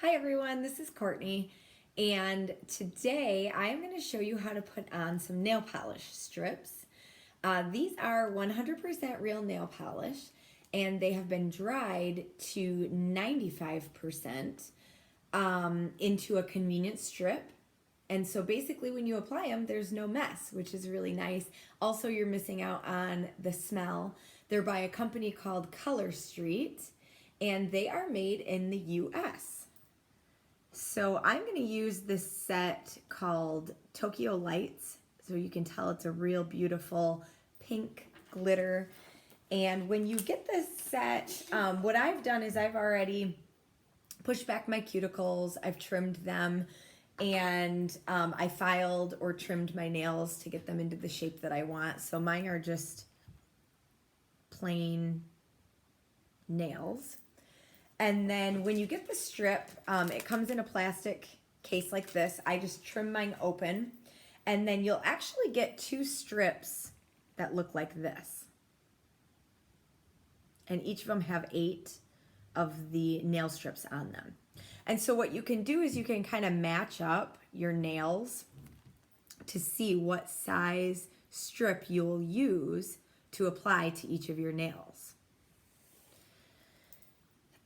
Hi everyone, this is Courtney, and today I'm going to show you how to put on some nail polish strips. These are 100% real nail polish, and they have been dried to 95% into a convenient strip. And so basically when you apply them, there's no mess, which is really nice. Also, you're missing out on the smell. They're by a company called Color Street, and they are made in the US. So I'm going to use this set called Tokyo Lights. So you can tell it's a real beautiful pink glitter. And when you get this set, what I've done is I've already pushed back my cuticles, I've trimmed them, and I filed or trimmed my nails to get them into the shape that I want. So mine are just plain nails. And then when you get the strip, it comes in a plastic case like this. I just trim mine open, and then you'll actually get two strips that look like this. And each of them have 8 of the nail strips on them. And so what you can do is you can kind of match up your nails to see what size strip you'll use to apply to each of your nails.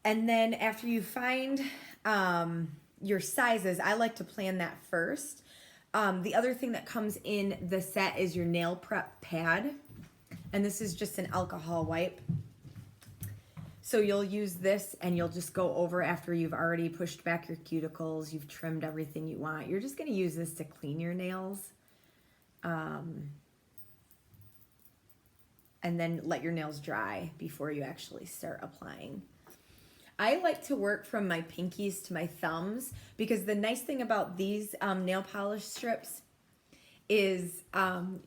And then after you find your sizes, I like to plan that first. The other thing that comes in the set is your nail prep pad. And this is just an alcohol wipe. So you'll use this and you'll just go over after you've already pushed back your cuticles, you've trimmed everything you want. You're just going to use this to clean your nails. And then let your nails dry before you actually start applying. I like to work from my pinkies to my thumbs because the nice thing about these nail polish strips is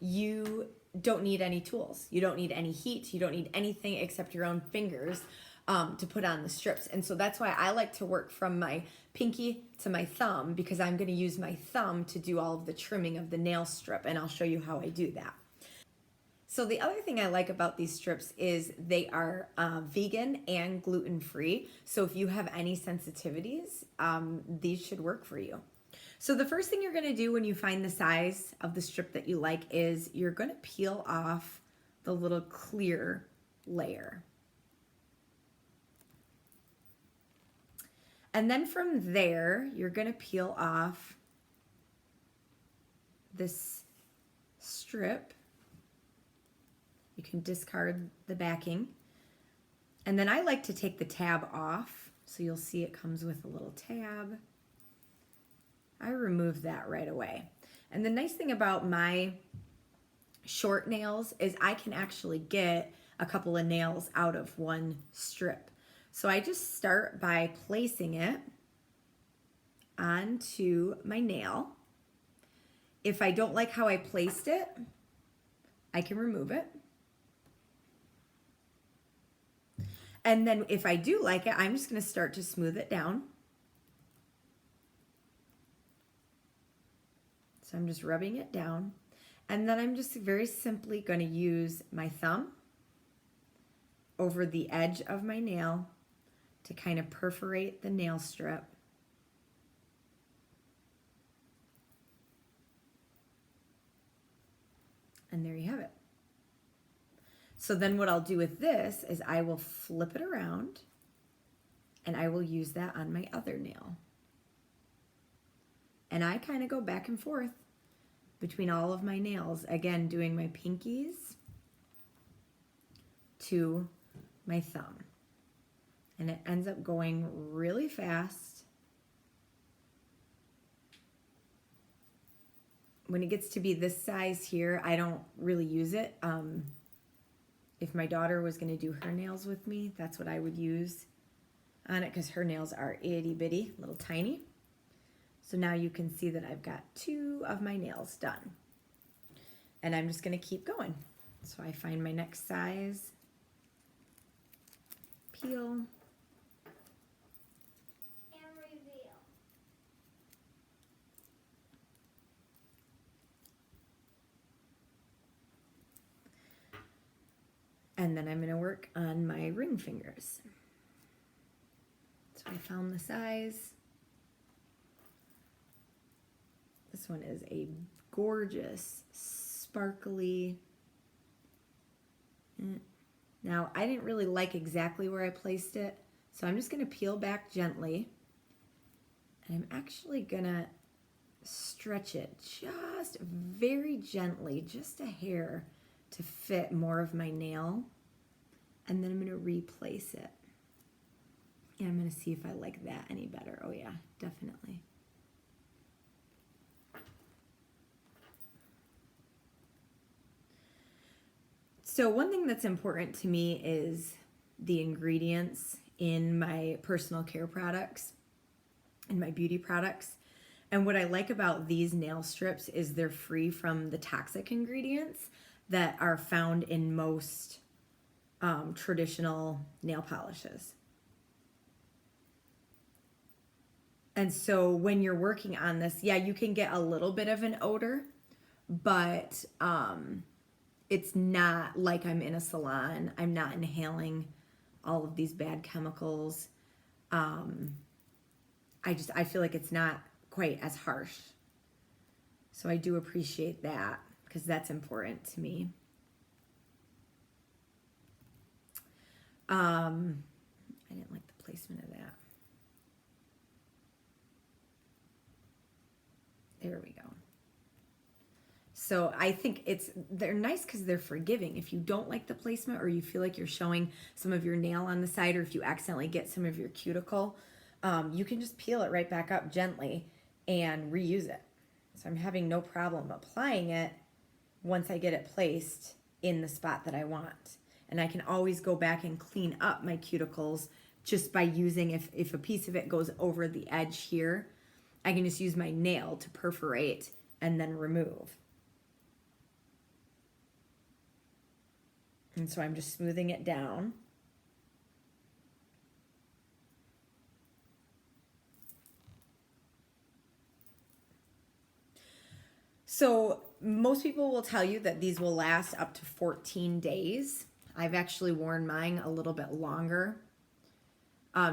you don't need any tools. You don't need any heat. You don't need anything except your own fingers to put on the strips. And so that's why I like to work from my pinky to my thumb, because I'm going to use my thumb to do all of the trimming of the nail strip, and I'll show you how I do that. So the other thing I like about these strips is they are vegan and gluten-free. So if you have any sensitivities, these should work for you. So the first thing you're going to do when you find the size of the strip that you like is you're going to peel off the little clear layer. And then from there, you're going to peel off this strip. You can discard the backing. And then I like to take the tab off. So you'll see it comes with a little tab. I remove that right away. And the nice thing about my short nails is I can actually get a couple of nails out of one strip. So I just start by placing it onto my nail. If I don't like how I placed it, I can remove it. And then if I do like it, I'm just going to start to smooth it down. So I'm just rubbing it down. And then I'm just very simply going to use my thumb over the edge of my nail to kind of perforate the nail strip. And there you have it. So then what I'll do with this is I will flip it around and I will use that on my other nail. And I kind of go back and forth between all of my nails, again doing my pinkies to my thumb. And it ends up going really fast. When it gets to be this size here, I don't really use it. If my daughter was going to do her nails with me, that's what I would use on it, because her nails are itty bitty, little tiny. So now you can see that I've got 2 of my nails done. And I'm just going to keep going. So I find my next size, peel, and reveal. and then I'm going to work on my ring fingers. So I found the size, This one is a gorgeous, sparkly. Now, I didn't really like exactly where I placed it, so I'm just going to peel back gently. And I'm actually going to stretch it just very gently, just a hair, to fit more of my nail. And then I'm going to replace it. And I'm going to see if I like that any better. Oh yeah, definitely. So one thing that's important to me is the ingredients in my personal care products and my beauty products. And what I like about these nail strips is they're free from the toxic ingredients that are found in most traditional nail polishes. And so when you're working on this, yeah, you can get a little bit of an odor, but it's not like I'm in a salon. I'm not inhaling all of these bad chemicals. I feel like it's not quite as harsh. So I do appreciate that because that's important to me. I didn't like the placement of that. There we go. So I think they're nice because they're forgiving. If you don't like the placement or you feel like you're showing some of your nail on the side, or if you accidentally get some of your cuticle, you can just peel it right back up gently and reuse it. So I'm having no problem applying it once I get it placed in the spot that I want. And I can always go back and clean up my cuticles just by using, if a piece of it goes over the edge here, I can just use my nail to perforate and then remove. And so I'm just smoothing it down. So most people will tell you that these will last up to 14 days. I've actually worn mine a little bit longer.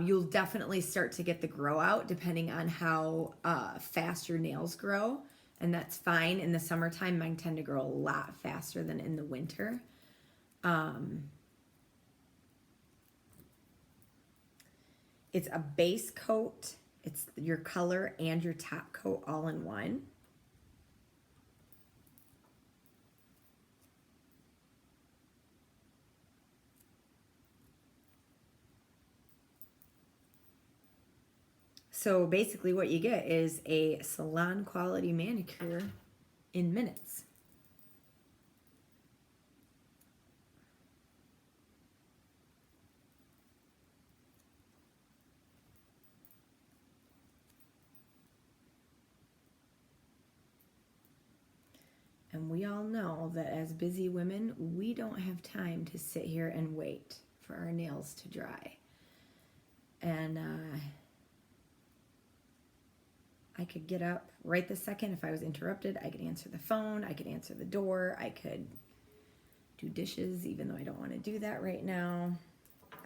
You'll definitely start to get the grow out depending on how fast your nails grow. And that's fine. In the summertime, mine tend to grow a lot faster than in the winter. It's a base coat. It's your color and your top coat all in one. So basically what you get is a salon quality manicure in minutes. And we all know that as busy women, we don't have time to sit here and wait for our nails to dry. And I could get up right this second if I was interrupted. I could answer the phone. I could answer the door. I could do dishes, even though I don't want to do that right now.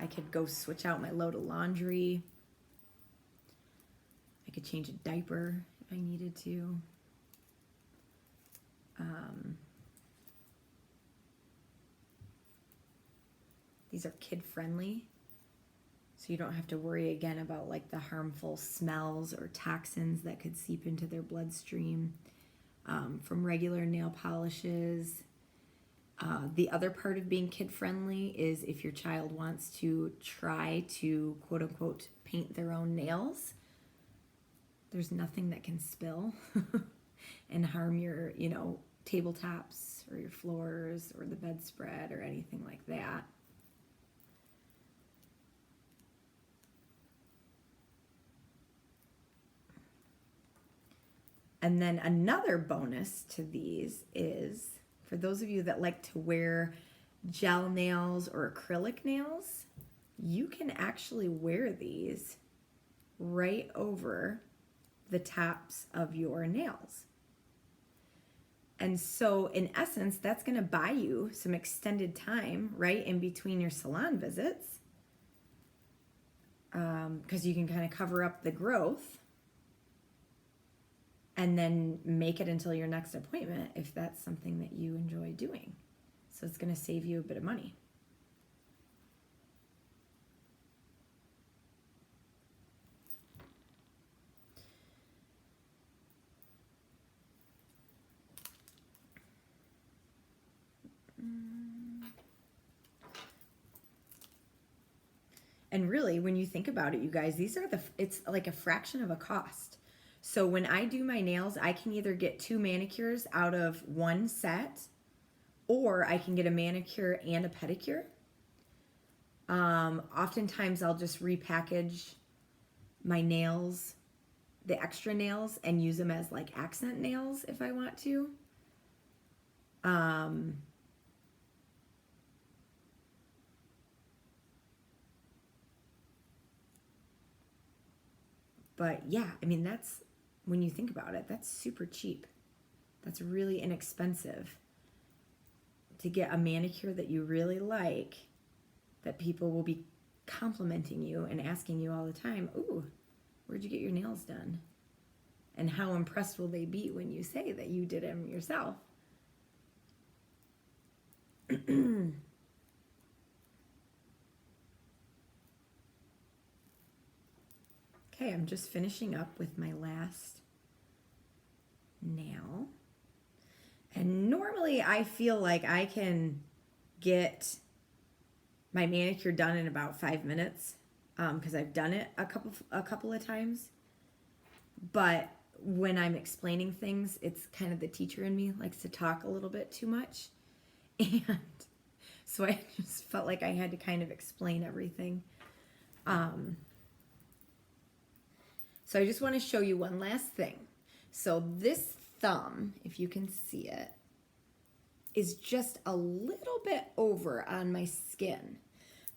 I could go switch out my load of laundry. I could change a diaper if I needed to. These are kid-friendly, so you don't have to worry again about like the harmful smells or toxins that could seep into their bloodstream from regular nail polishes. The other part of being kid-friendly is if your child wants to try to quote-unquote paint their own nails, there's nothing that can spill and harm your, tabletops or your floors or the bedspread or anything like that. And then another bonus to these is, for those of you that like to wear gel nails or acrylic nails, you can actually wear these right over the tops of your nails. And so in essence, that's going to buy you some extended time right in between your salon visits, because you can kind of cover up the growth. and then make it until your next appointment if that's something that you enjoy doing. So it's going to save you a bit of money. And really, when you think about it, you guys, it's like a fraction of a cost. So when I do my nails, I can either get 2 manicures out of one set, or I can get a manicure and a pedicure. Oftentimes I'll just repackage my nails, the extra nails, and use them as like accent nails if I want to. But yeah, I mean, that's, when you think about it, that's super cheap. That's really inexpensive to get a manicure that you really like, that people will be complimenting you and asking you all the time, ooh, where'd you get your nails done? And how impressed will they be when you say that you did them yourself? Okay, I'm just finishing up with my last nail. And normally I feel like I can get my manicure done in about 5 minutes because I've done it a couple of times. But when I'm explaining things, it's kind of the teacher in me likes to talk a little bit too much. And so I just felt like I had to kind of explain everything. So I just want to show you one last thing. So this thumb, if you can see it, is just a little bit over on my skin.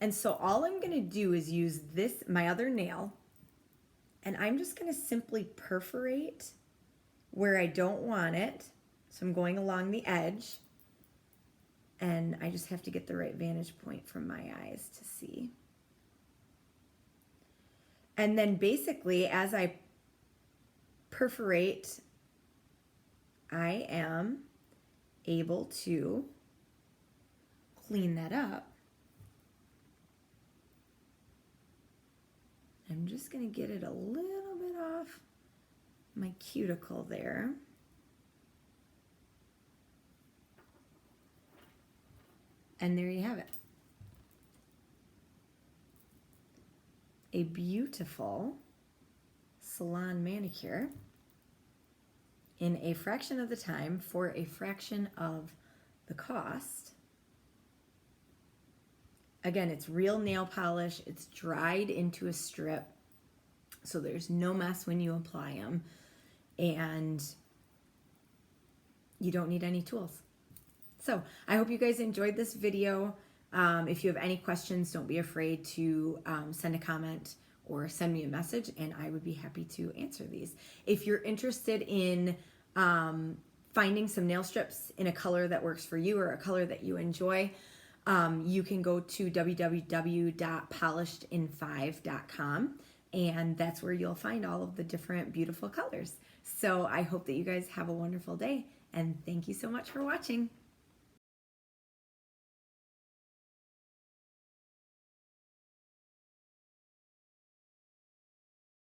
And so all I'm going to do is use this, my other nail, and I'm just going to simply perforate where I don't want it. So I'm going along the edge, and I just have to get the right vantage point from my eyes to see. And then basically, as I perforate, I am able to clean that up. I'm just going to get it a little bit off my cuticle there. And there you have it. A beautiful salon manicure in a fraction of the time for a fraction of the cost. Again, it's real nail polish. It's dried into a strip, so there's no mess when you apply them, and you don't need any tools. So I hope you guys enjoyed this video. If you have any questions, don't be afraid to send a comment or send me a message, and I would be happy to answer these. If you're interested in finding some nail strips in a color that works for you or a color that you enjoy, you can go to www.polishedin5.com, and that's where you'll find all of the different beautiful colors. So I hope that you guys have a wonderful day, and thank you so much for watching.